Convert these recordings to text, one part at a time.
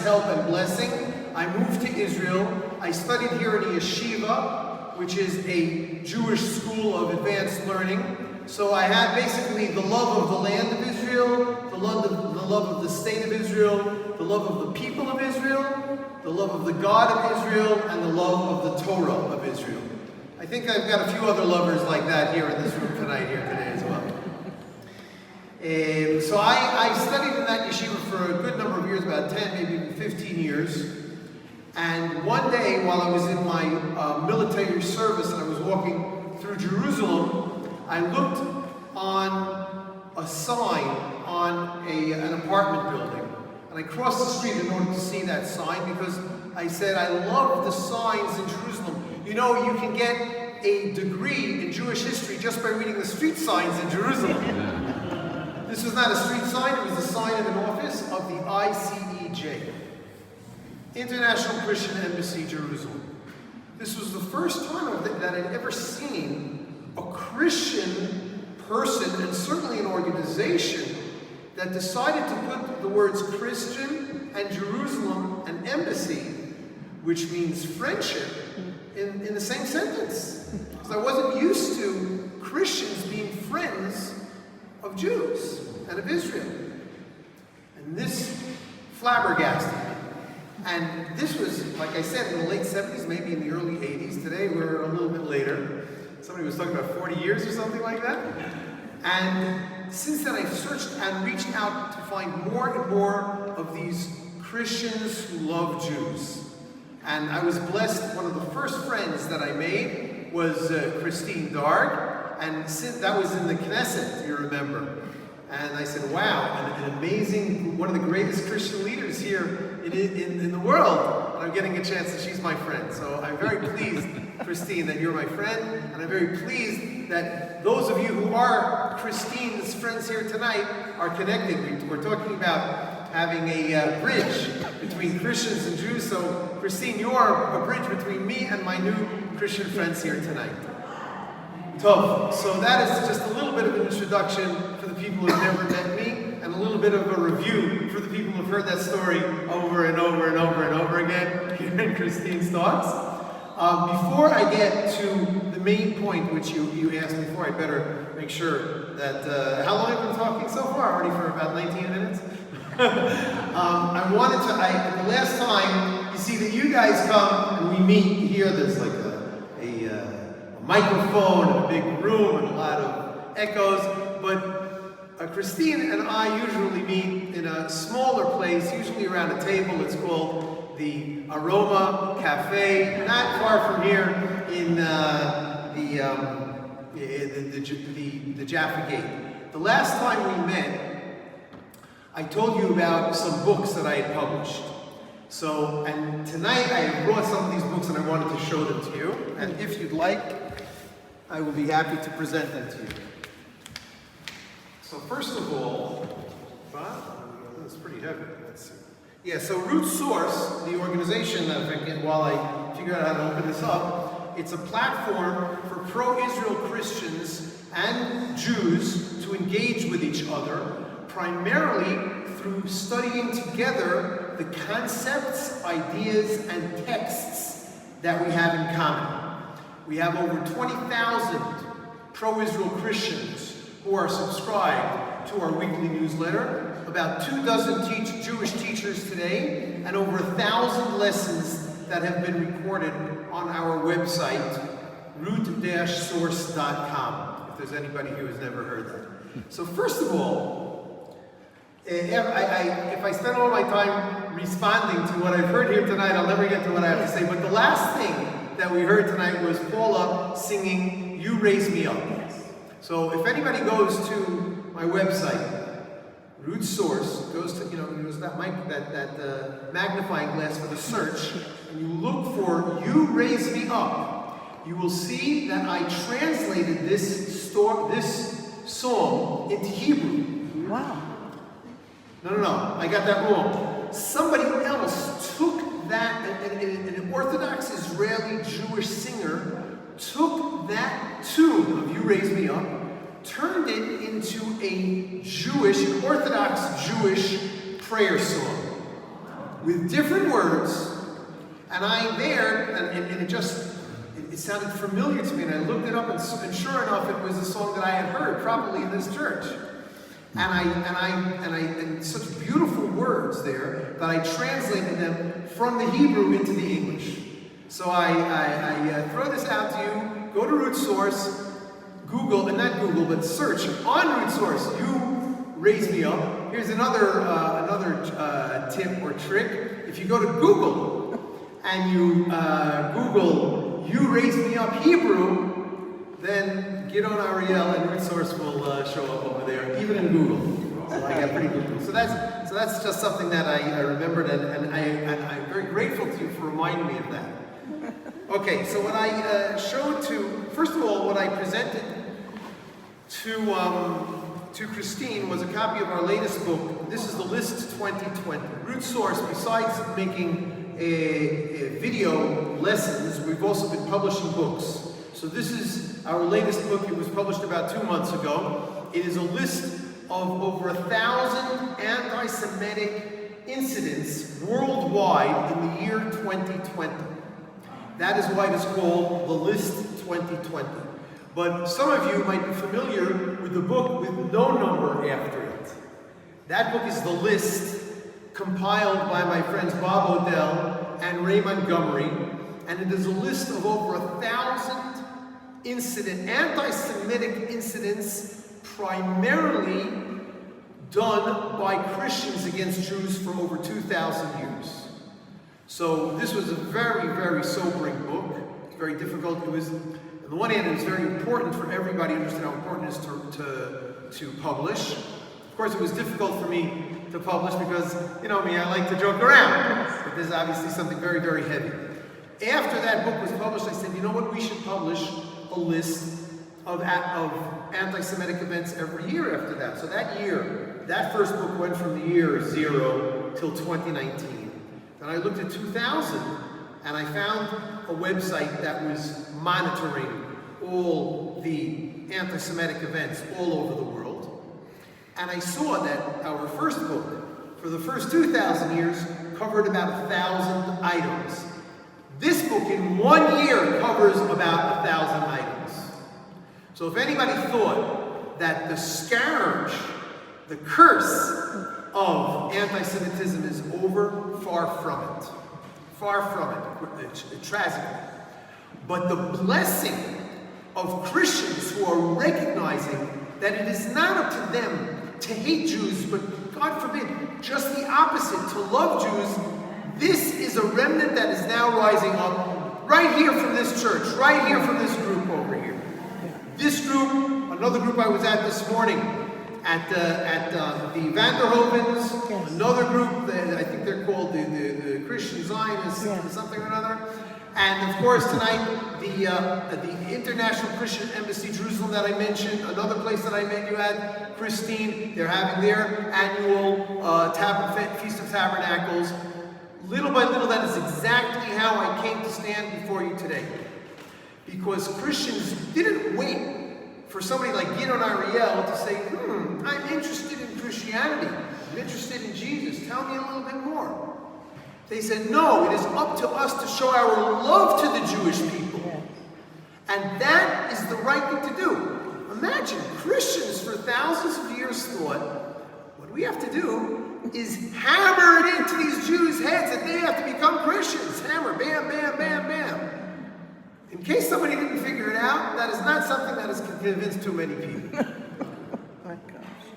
help and blessing, I moved to Israel. I studied here at a yeshiva, which is a Jewish school of advanced learning. So I had basically the love of the land of Israel, the love of the state of Israel, the love of the people of Israel, the love of the God of Israel, and the love of the Torah of Israel. I think I've got a few other lovers like that here in this room today as well. So I studied in that yeshiva for a good number of years, about 10, maybe even 15 years. And one day, while I was in my military service and I was walking through Jerusalem, I looked on a sign on an apartment building. And I crossed the street in order to see that sign because I said, I love the signs in Jerusalem. You know, you can get a degree in Jewish history just by reading the street signs in Jerusalem. This was not a street sign, it was a sign of an office of the ICEJ, International Christian Embassy, Jerusalem. This was the first time that I'd ever seen a Christian person, and certainly an organization, that decided to put the words Christian and Jerusalem and embassy, which means friendship, in the same sentence. Because I wasn't used to Christians being friends of Jews and of Israel. And this flabbergasted me. And this was, like I said, in the late 70s, maybe in the early 80s. Today we're a little bit later. Somebody was talking about 40 years or something like that. And since then I've searched and reached out to find more and more of these Christians who love Jews. And I was blessed. One of the first friends that I made was Peter Darg. And since that was in the Knesset, you remember. And I said, wow, an amazing, one of the greatest Christian leaders here in the world. And I'm getting a chance that she's my friend. So I'm very pleased, Christine, that you're my friend. And I'm very pleased that those of you who are Christine's friends here tonight are connected. We're talking about having a bridge between Christians and Jews. So, Christine, you're a bridge between me and my new Christian friends here tonight. So that is just a little bit of an introduction for the people who have never met me, and a little bit of a review for the people who have heard that story over and over and over and over again here in Christine's talks. Before I get to the main point, which you asked me for, I better make sure that, how long have I been talking so far? Already for about 19 minutes? I wanted to, the last time, you see that you guys come and we meet here, there's like a microphone and a big room and a lot of echoes, but Christine and I usually meet in a smaller place, usually around a table. It's called the Aroma Cafe, not far from here in the Jaffa Gate. The last time we met, I told you about some books that I had published. So, and tonight I have brought some of these books and I wanted to show them to you. And if you'd like, I will be happy to present them to you. So first of all, it's pretty heavy. Let's see. Yeah, so Root Source, the organization, while I figure out how to open this up, it's a platform for pro-Israel Christians and Jews to engage with each other, primarily through studying together the concepts, ideas, and texts that we have in common. We have over 20,000 pro-Israel Christians who are subscribed to our weekly newsletter, about 24 Jewish teachers today, and over 1,000 lessons that have been recorded on our website, root-source.com, if there's anybody here who's never heard that. So first of all, if I spend all my time responding to what I've heard here tonight, I'll never get to what I have to say. But the last thing that we heard tonight was Paula singing "You Raise Me Up." So if anybody goes to my website, Root Source, goes to use that magnifying glass for the search, and you look for "You Raise Me Up," you will see that I translated this song into Hebrew. Wow. No, I got that wrong. Somebody else took that, an Orthodox Israeli Jewish singer took that tune of "You Raise Me Up," turned it into a Orthodox Jewish prayer song. with different words, and it sounded familiar to me, and I looked it up, and sure enough, it was a song that I had heard probably in this church. And such beautiful words there that I translated them from the Hebrew into the English. So I throw this out to you. Go to Root Source, Google, and not Google, but search on Root Source. You raise me up. Here's another tip or trick. If you go to Google and you Google "You Raise Me Up Hebrew," then Gidon Ariel and Root Source will show up over there, even in Google. So I got pretty Google. So that's just something that I remembered, and I'm very grateful to you for reminding me of that. Okay, so what I showed first of all, what I presented to Christine was a copy of our latest book. This is the List 2020. Root Source, besides making a video lessons, we've also been publishing books. So this is our latest book. It was published about 2 months ago. It is a list of over 1,000 anti-Semitic incidents worldwide in the year 2020. That is why it is called the List 2020. But some of you might be familiar with the book with no number after it. That book is the List, compiled by my friends Bob Odell and Ray Montgomery, and it is a list of over 1,000 anti-Semitic incidents, primarily done by Christians against Jews for over 2,000 years. So this was a very, very sobering book. It's very difficult. It was, on the one hand, it was very important for everybody to understand how important it is to publish. Of course, it was difficult for me to publish because, you know me, I like to joke around. But this is obviously something very, very heavy. After that book was published, I said, you know what, we should publish a list of anti-Semitic events every year after that. So that year, that first book went from the year 0 till 2019. Then I looked at 2000, and I found a website that was monitoring all the anti-Semitic events all over the world. And I saw that our first book, for the first 2,000 years, covered about 1,000 items. This book in 1 year covers about 1,000 items. So if anybody thought that the scourge, the curse of anti-Semitism is over, far from it. Far from it. It's tragic. But the blessing of Christians who are recognizing that it is not up to them to hate Jews, but God forbid, just the opposite, to love Jews. This is a remnant that is now rising up right here from this church, right here from this group over here. This group, another group I was at this morning, at the Vanderhovens, another group, I think they're called the Christian Zionists, something or another. And of course tonight, the International Christian Embassy Jerusalem that I mentioned, another place that I met you at, Christine, they're having their annual Feast of Tabernacles. Little by little, that is exactly how I came to stand before you today. Because Christians didn't wait for somebody like Gidon Ariel to say, I'm interested in Christianity. I'm interested in Jesus. Tell me a little bit more. They said, no, it is up to us to show our love to the Jewish people. And that is the right thing to do. Imagine, Christians for thousands of years thought, what we have to do is hammer it into these Jews' heads that they have to become Christians. Hammer, bam, bam, bam, bam. In case somebody didn't figure it out, that is not something that has convinced too many people.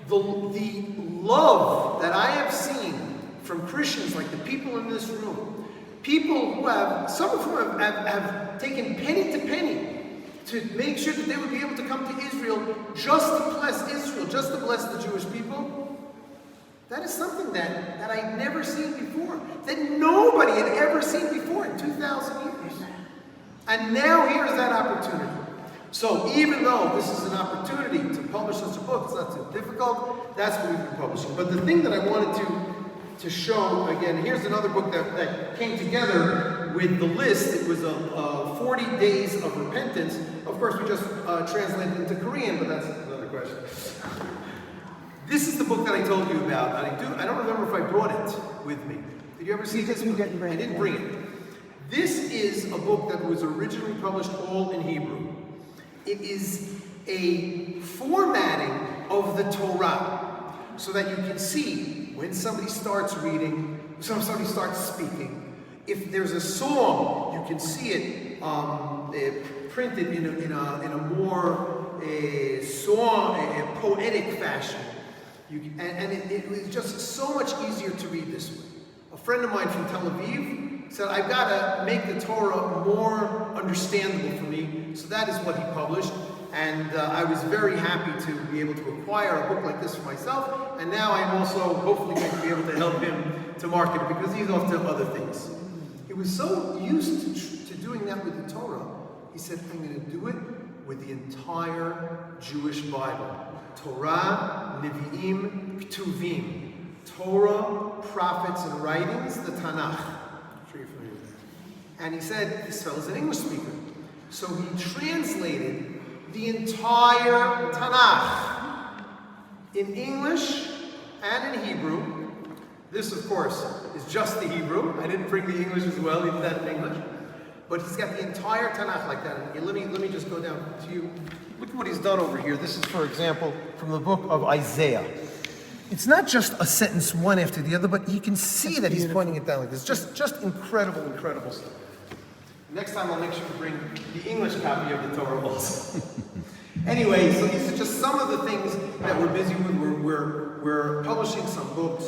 The love that I have seen from Christians, like the people in this room, people who have, some of whom have taken penny to penny to make sure that they would be able to come to Israel, just to bless Israel, just to bless the Jewish people. That is something that I'd never seen before, that nobody had ever seen before in 2,000 years. And now here's that opportunity. So even though this is an opportunity to publish such a book, it's not too difficult, that's what we've been publishing. But the thing that I wanted to show, again, here's another book that came together with the list. It was 40 Days of Repentance. Of course, we just translated it into Korean, but that's another question. This is the book that I told you about. I don't remember if I brought it with me. Did you ever see this? You didn't bring it. I didn't bring it. This is a book that was originally published all in Hebrew. It is a formatting of the Torah so that you can see when somebody starts reading, somebody starts speaking. If there's a song, you can see it printed in a more poetic fashion. It was just so much easier to read this way. A friend of mine from Tel Aviv said, I've got to make the Torah more understandable for me. So that is what he published. And I was very happy to be able to acquire a book like this for myself. And now I'm also hopefully going to be able to help him to market it because he's off to other things. He was so used to doing that with the Torah. He said, I'm going to do it with the entire Jewish Bible. Torah, Nevi'im, Ketuvim. Torah, prophets, and writings, the Tanakh. I'm sure you're familiar with that. And he said, this fellow's an English speaker. So he translated the entire Tanakh in English and in Hebrew. This, of course, is just the Hebrew. I didn't bring the English as well, he did that in English. But he's got the entire Tanakh like that. And let me just go down to you. Look at what he's done over here. This is, for example, from the book of Isaiah. It's not just a sentence one after the other, but you can see that he's pointing it down like this. Just incredible, incredible stuff. Next time I'll make sure to bring the English copy of the Torah also. Anyway, so these are just some of the things that we're busy with. We're publishing some books.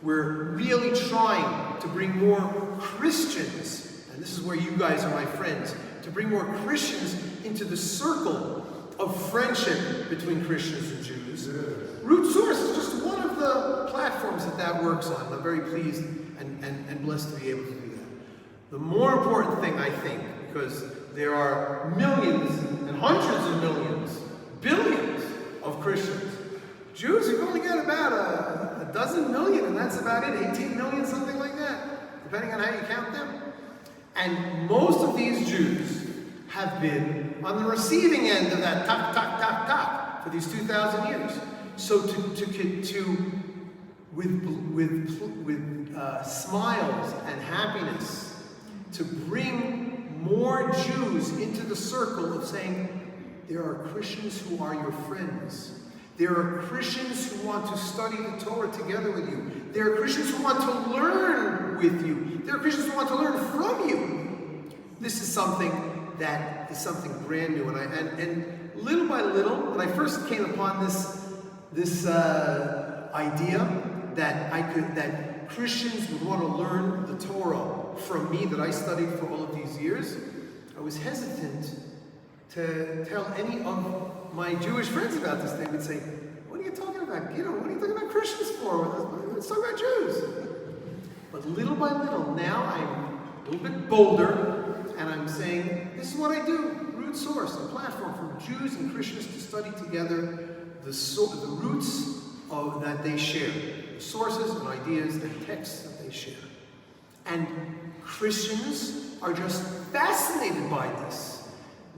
We're really trying to bring more Christians, and this is where you guys are my friends, to bring more Christians into the circle of friendship between Christians and Jews. Root Source is just one of the platforms that works on. I'm very pleased and blessed to be able to do that. The more important thing, I think, because there are millions and hundreds of millions, billions of Christians. Jews, you've only got about a dozen million, and that's about it, 18 million, something like that, depending on how you count them. And most of these Jews have been on the receiving end of that tak, tak, tak, tak for these 2,000 years. So with smiles and happiness, to bring more Jews into the circle of saying, there are Christians who are your friends. There are Christians who want to study the Torah together with you. There are Christians who want to learn with you. There are Christians who want to learn from you. This is something that is something brand new. And little by little, when I first came upon this idea that Christians would want to learn the Torah from me that I studied for all of these years, I was hesitant to tell any of my Jewish friends about this. They would say, what are you talking about, Gidon? What are you talking about Christians for? Let's talk about Jews. But little by little, now I'm a little bit bolder, and I'm saying, this is what I do. Root Source, a platform for Jews and Christians to study together the roots that they share, the sources and ideas and texts that they share. And Christians are just fascinated by this.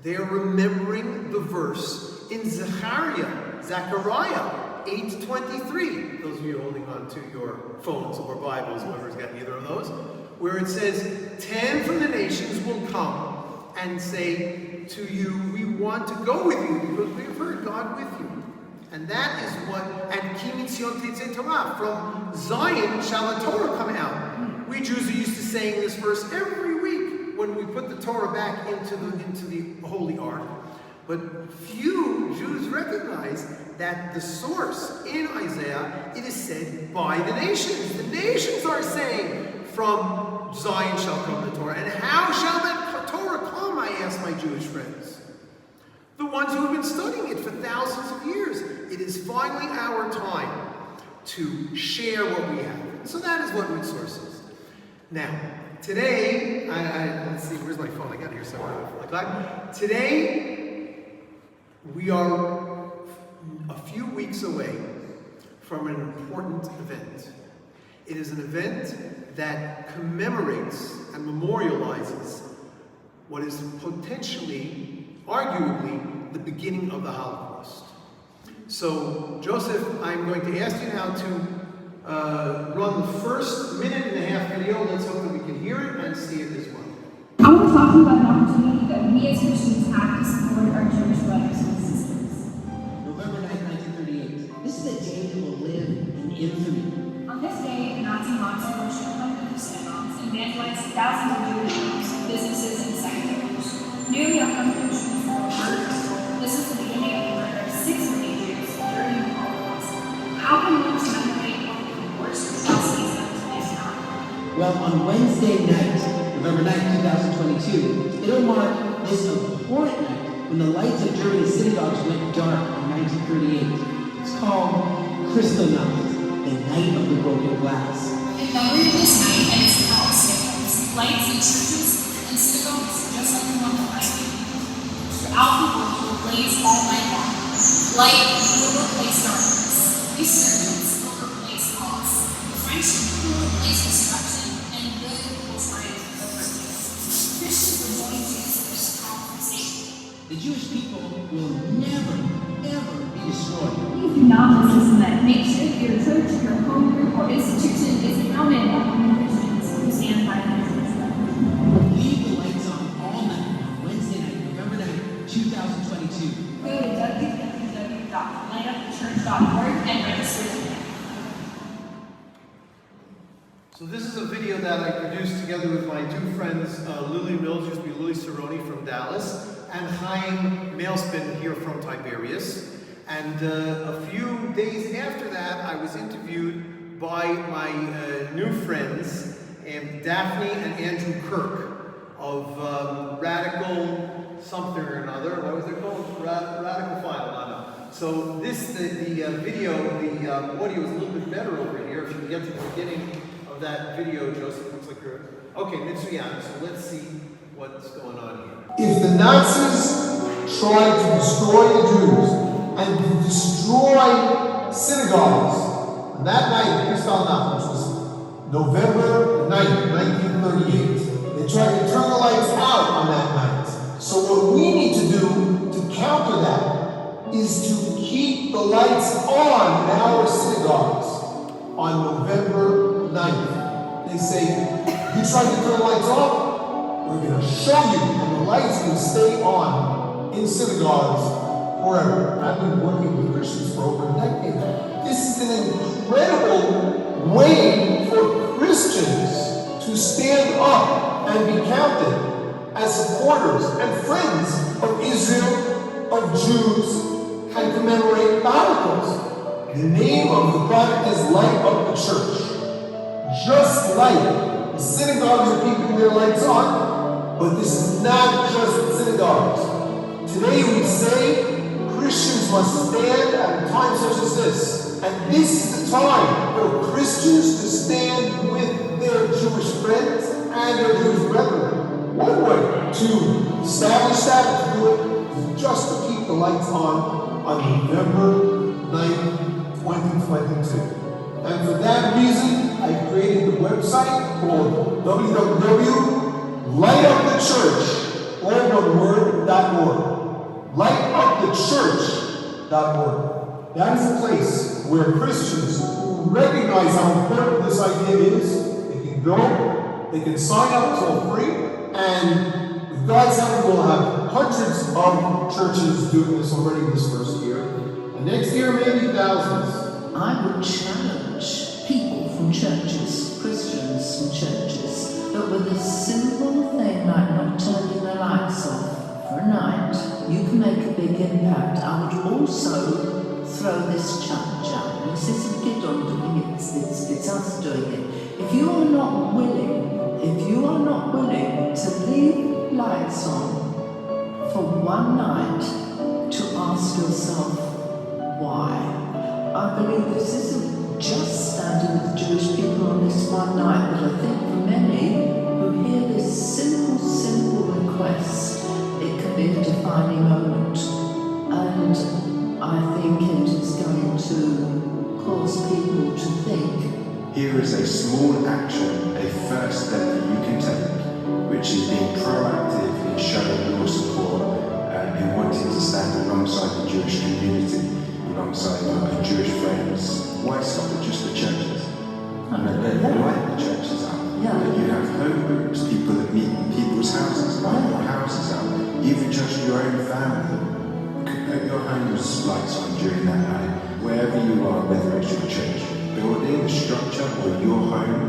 They're remembering the verse in Zechariah 8:23. Those of you holding on to your phones or Bibles, whoever's got either of those, where it says, 10 from the nations will come and say to you, we want to go with you because we have heard God with you. And that is what, and Ki Mitzion Tetzeh Torah, from Zion shall the Torah come out. We Jews are used to saying this verse every week when we put the Torah back into the Holy Ark. But few Jews recognize that the source in Isaiah, it is said by the nations. The nations are saying, from Zion shall come the Torah. And how shall that Torah come, I ask my Jewish friends? The ones who have been studying it for thousands of years. It is finally our time to share what we have. So that is what Root Source is. Now, today, let's see, where's my phone? I got it here somewhere. Today, we are a few weeks away from an important event. It is an event that commemorates and memorializes what is potentially, arguably, the beginning of the Holocaust. So, Joseph, I'm going to ask you now run the first minute and a half video. Let's hope that we can hear it and see it as well. I want to talk to you about an opportunity that we as Christians have to support our Jewish brothers and sisters. November 9, 1938. This is a day that will live in infamy. On this day, the Nazi mobs approached hundreds of synagogues and vandalized thousands of Jewish homes, businesses, and sectors. Nearly 100 Jews were murdered. This was the beginning of the murder of 6 million Jews during the Holocaust. How can we commemorate one of the worst atrocities of today's time? Well, on Wednesday night, November 9, 2022, it'll mark this abhorrent night when the lights of Germany's synagogues went dark in 1938. It's called Kristallnacht, the night of the broken glass. In memory of this night and its countless victims, lights in churches and synagogues, just like the one that I made, throughout the world will blaze all night long. Light will replace darkness. Resurgence will replace loss. Friendship will replace destruction, and good will triumph over evil. Christians will join Jesus in this powerful statement. The Jewish people will never, ever be destroyed. If you're not listening to that, make sure your church, your home group, or institution is founded on Christians who stand by the Jewish brothers. Leave the lights on all night on Wednesday night, November 9, 2022. Go to www.lightupthechurch.org and register today. So this is a video that I produced together with my two friends, Lily Mills, used to be Lily Cerrone from Dallas, and Chaim Mailspin here from Tiberias. And a few days after that, I was interviewed by my new friends, Daphne and Andrew Kirk of Radical something or another. What was it called? Radical Final, I know. So this, the video, the audio is a little bit better over here. If you can get to the beginning of that video, Joseph, looks like you're... Okay, Mitsuyan, so let's see what's going on here. If the Nazis tried to destroy the Jews and to destroy synagogues on that night, Kristallnacht, which was November 9th, 1938, they tried to turn the lights out on that night. So what we need to do to counter that is to keep the lights on in our synagogues on November 9th. They say, you tried to turn the lights off? We're going to show you, and the lights will stay on in synagogues forever. I've been working with Christians for over a decade. This is an incredible way for Christians to stand up and be counted as supporters and friends of Israel, of Jews, and commemorate the Holocaust. The name of the project is Light Up the Church. Just like the synagogues are keeping their lights on, but this is not just synagogues. Today we say Christians must stand at a time such as this. And this is the time for Christians to stand with their Jewish friends and their Jewish brethren. One way to establish that, to do it, is just to keep the lights on November 9th, 2022. And for that reason, I created the website called www.lightupthechurch, all one word.org. Lightupthechurch.org. That is a place where Christians who recognize how important this idea is, they can go, they can sign up, it's all free, and with God's help, we'll have hundreds of churches doing this already this first year. And next year, maybe thousands. I would challenge people from churches, Christians from churches, that with a simple thing like not turning the lights off for a night, you can make a big impact. I would also throw this challenge out. This isn't Gidon doing it, it's us doing it. If you are not willing to leave lights on for one night, to ask yourself why. I believe this isn't just standing with Jewish people on this one night, but I think for many who hear this simple request, it can be a defining moment. And I think it is going to cause people to think. Here is a small action, a first step that you can take, which is being proactive in showing your support and in wanting to stand alongside the Jewish community, alongside your Jewish friends. Why stop at just the churches? They light the churches up. Yeah. You have home groups, people that meet in people's houses, light your houses up. Even just your own family. Put your home's lights on during that night. Wherever you are, whether it's your church building, structure, or your home,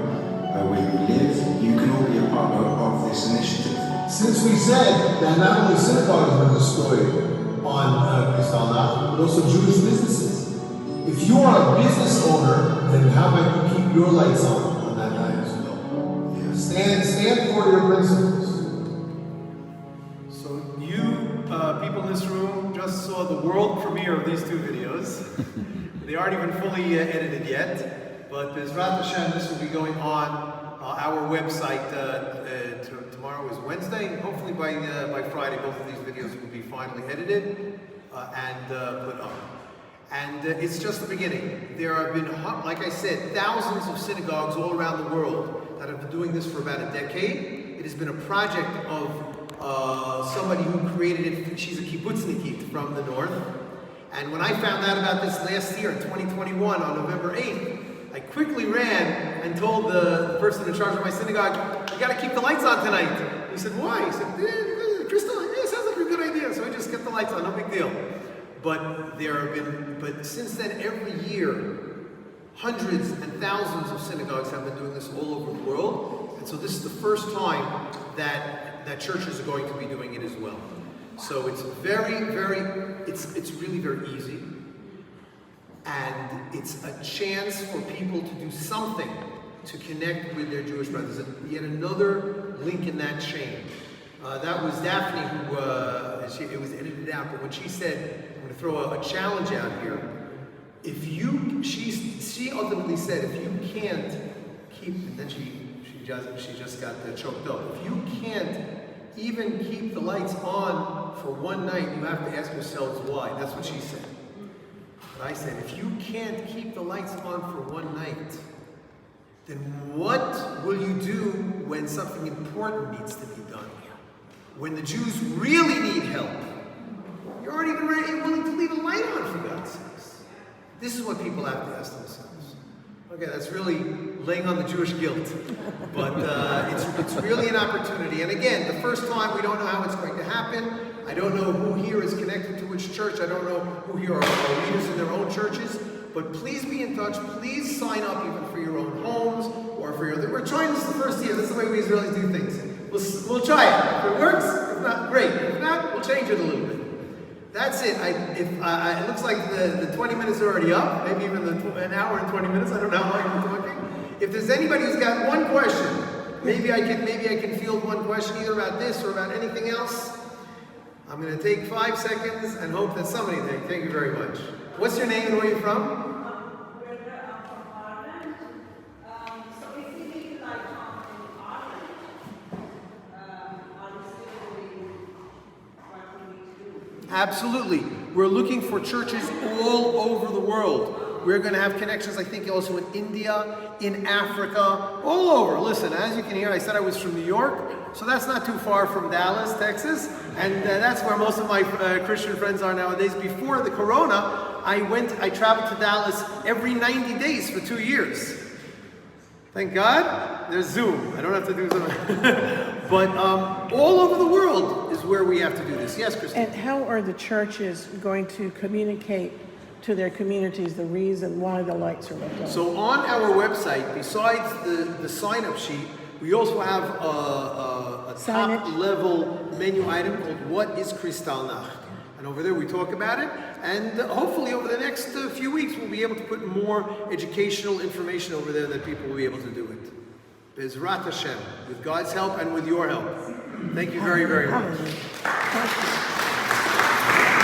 where you live, you can all be a part of this initiative. Since we said that not only synagogues were destroyed on Kristallnacht, but also Jewish businesses. If you are a business owner, then how about you keep your lights on that night as well? Yeah. Stand for your principles. So you people in this room just saw the world premiere of these 2 videos. They aren't even fully edited yet, but Bezrat Hashem, this will be going on our website. Tomorrow is Wednesday. Hopefully by Friday, both of these videos will be finally edited and put up. And it's just the beginning. There have been, like I said, thousands of synagogues all around the world that have been doing this for about a decade. It has been a project of somebody who created it. She's a kibbutznikit from the north. And when I found out about this last year, in 2021, on November 8th, I quickly ran and told the person in charge of my synagogue, "You got to keep the lights on tonight." He said, "Why?" He said, "Crystal, yeah, sounds like a good idea." So I just kept the lights on, no big deal. But since then, every year, hundreds and thousands of synagogues have been doing this all over the world. And so this is the first time that churches are going to be doing it as well. So it's it's really very easy. And it's a chance for people to do something to connect with their Jewish brothers. And yet another link in that chain. That was Daphne who, it was edited out, but when she said, I'm going to throw a challenge out here. She ultimately said, if you can't keep, and then she just got choked up. If you can't even keep the lights on for one night, you have to ask yourselves why. That's what she said. But I said, if you can't keep the lights on for one night, then what will you do when something important needs to be done? When the Jews really need help? You aren't even willing to leave a light on, for God's sakes. This is what people have to ask themselves. Okay, that's really laying on the Jewish guilt. But it's really an opportunity. And again, the first time, we don't know how it's going to happen. I don't know who here is connected to which church. I don't know who here are leaders in their own churches. But please be in touch. Please sign up even for your own homes or for your... We're trying this the first year. This is the way we Israelis do things. We'll try it. If it works, if not, great. If not, we'll change it a little bit. That's it. It looks like the 20 minutes are already up. Maybe even an hour and 20 minutes. I don't know how long we're talking. If there's anybody who's got one question, maybe I can field one question either about this or about anything else. I'm going to take 5 seconds and hope that somebody thinks. Thank you very much. What's your name and where are you from? Absolutely. We're looking for churches all over the world. We're going to have connections, I think, also in India, in Africa, all over. Listen, as you can hear, I said I was from New York, so that's not too far from Dallas, Texas, and that's where most of my Christian friends are nowadays. Before the Corona, I traveled to Dallas every 90 days for 2 years. Thank God, there's Zoom. I don't have to do Zoom. But all over the world is where we have to do this. Yes, Christine? And how are the churches going to communicate to their communities the reason why the lights are left on? So on our website, besides the sign-up sheet, we also have a top-level menu item called What is Kristallnacht? And over there we talk about it. And hopefully over the next few weeks we'll be able to put more educational information over there that people will be able to do it. Bezrat Hashem, with God's help and with your help. Thank you very, very much. Thank you.